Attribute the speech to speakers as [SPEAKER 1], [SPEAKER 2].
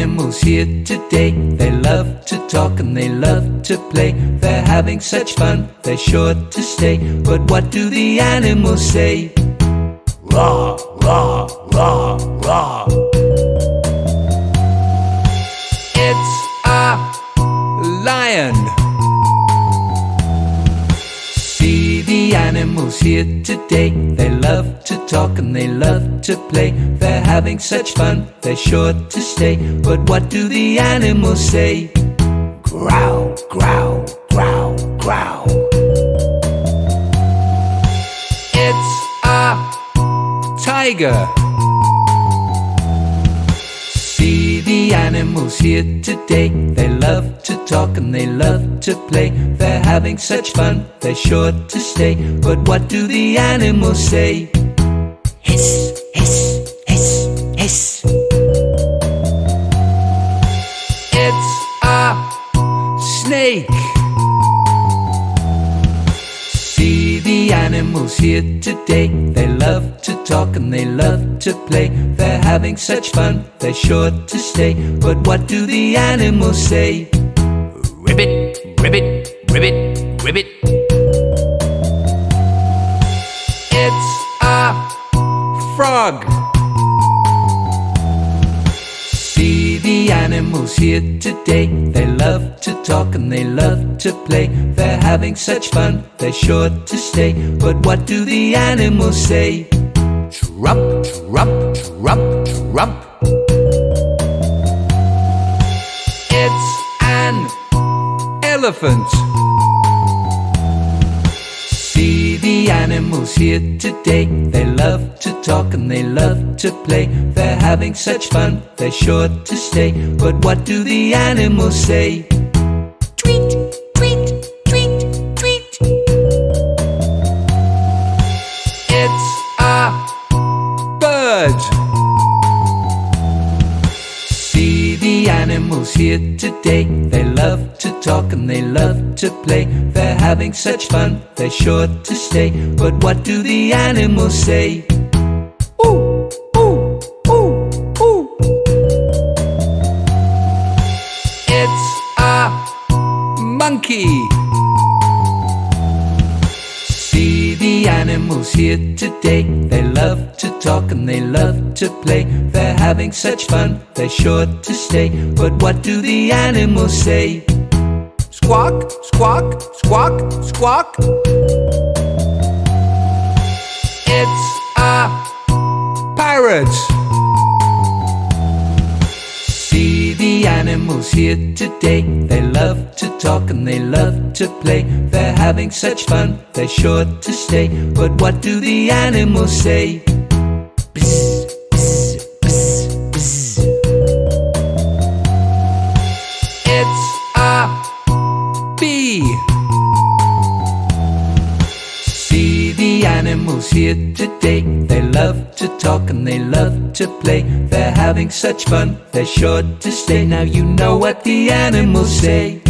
[SPEAKER 1] animals here today. They love to talk and they love to play. They're having such fun, they're sure to stay. But what do the animals say? Rah, rah, rah, rah. It's a lion. See the animals here today. They love to talk and they love to play. They're having such fun, they're sure to stay. But what do the animals say? Growl, growl, growl, growl. It's a tiger. See the animals here today. They love to talk and they love to play. They're having such fun, they're sure to stay. But what do the animals say? Hiss, hiss, hiss, hiss. It's a snake. See the animals here today. They love to talk and they love to play. They're having such fun, they're sure to stay. But what do the animals say? Ribbit, ribbit, ribbit, ribbit. It's a frog. See the animals here today. They love to talk and they love to play. They're having such fun, they're sure to stay. But what do the animals say? Trump, trump, trump, trump. It's an elephant. See the animals here today. They love to talk and they love to play. They're having such fun, they're sure to stay. But what do the animals say? Tweet, tweet, tweet, tweet. It's a bird. See the animals here today. They love to talk and they love to play. They're having such fun, they're sure to stay. But what do the animals say? Ooh, ooh, ooh, ooh. It's a monkey. See the animals here today. They love to talk and they love to play. They're having such fun, they're sure to stay. But what do the animals say? Squawk, squawk, squawk, squawk. It's a parrot. See the animals here today. They love to talk and they love to play. They're having such fun, they're sure to stay. But what do the animals say? Bzz, bzz, bzz, bzz. It's a bee. See the animals here today. They love to talk and they love to play. They're having such fun, they're sure to stay. Now you know what the animals say.